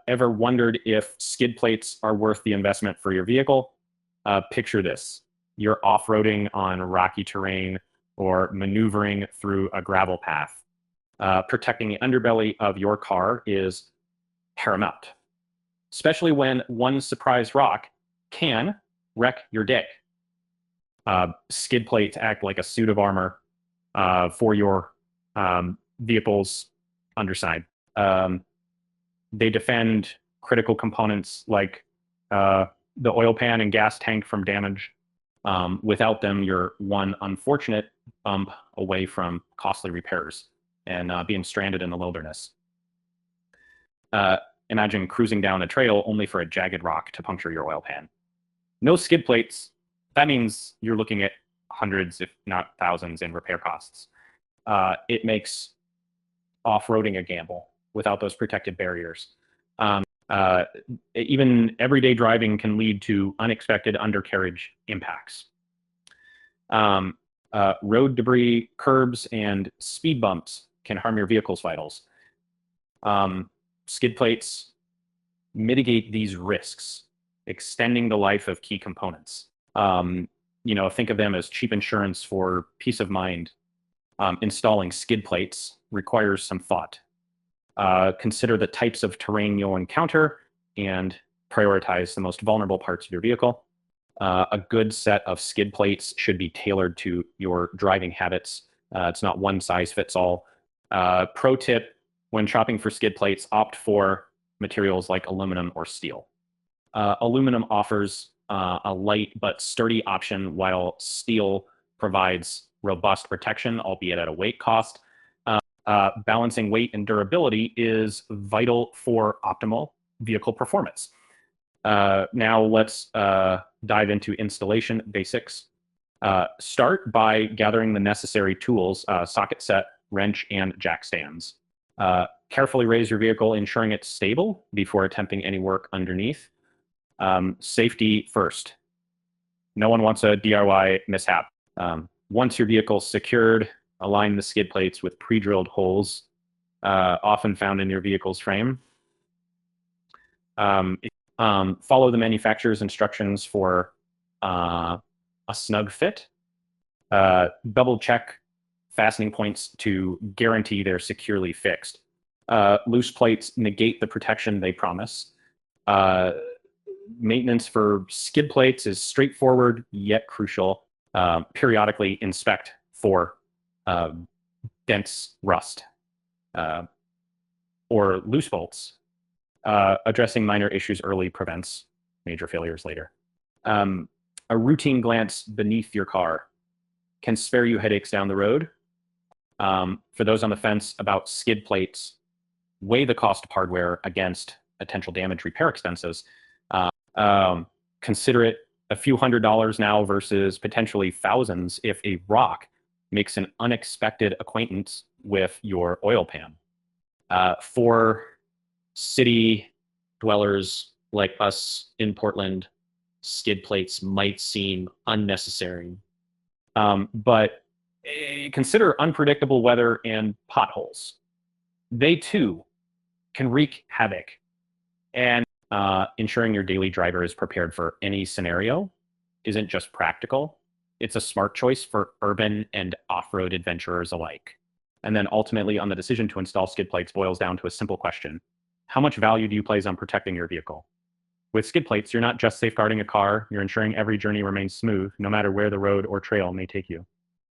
Ever wondered if skid plates are worth the investment for your vehicle? Picture this. You're off-roading on rocky terrain or maneuvering through a gravel path. Protecting the underbelly of your car is paramount, especially when one surprise rock can wreck your day. Skid plates act like a suit of armor for your vehicle's underside. They defend critical components like the oil pan and gas tank from damage. Without them, you're one unfortunate bump away from costly repairs and being stranded in the wilderness. Imagine cruising down a trail only for a jagged rock to puncture your oil pan. No skid plates. That means you're looking at hundreds, if not thousands, in repair costs. It makes off-roading a gamble without those protective barriers. Even everyday driving can lead to unexpected undercarriage impacts. Road debris, curbs, and speed bumps can harm your vehicle's vitals. Skid plates mitigate these risks, extending the life of key components. Think of them as cheap insurance for peace of mind. Installing skid plates requires some thought. Consider the types of terrain you'll encounter and prioritize the most vulnerable parts of your vehicle. A good set of skid plates should be tailored to your driving habits. It's not one size fits all. Pro tip, when shopping for skid plates, opt for materials like aluminum or steel. Aluminum offers a light but sturdy option, while steel provides robust protection, albeit at a weight cost. Balancing weight and durability is vital for optimal vehicle performance. Now let's dive into installation basics. Start by gathering the necessary tools, socket set, wrench, and jack stands. Carefully raise your vehicle, ensuring it's stable before attempting any work underneath. Safety first. No one wants a DIY mishap. Once your vehicle's secured, align the skid plates with pre-drilled holes, often found in your vehicle's frame. Follow the manufacturer's instructions for a snug fit. Double check fastening points to guarantee they're securely fixed. Loose plates negate the protection they promise. Maintenance for skid plates is straightforward yet crucial. Periodically inspect for dense rust or loose bolts. Addressing minor issues early prevents major failures later. A routine glance beneath your car can spare you headaches down the road. For those on the fence about skid plates, weigh the cost of hardware against potential damage repair expenses. Consider it a few $100s now versus potentially thousands if a rock makes an unexpected acquaintance with your oil pan. For city dwellers like us in Portland, skid plates might seem unnecessary, but consider unpredictable weather and potholes. They too can wreak havoc, and ensuring your daily driver is prepared for any scenario isn't just practical, it's a smart choice for urban and off-road adventurers alike. And then ultimately, on the decision to install skid plates boils down to a simple question: how much value do you place on protecting your vehicle? With skid plates, you're not just safeguarding a car, you're ensuring every journey remains smooth, no matter where the road or trail may take you.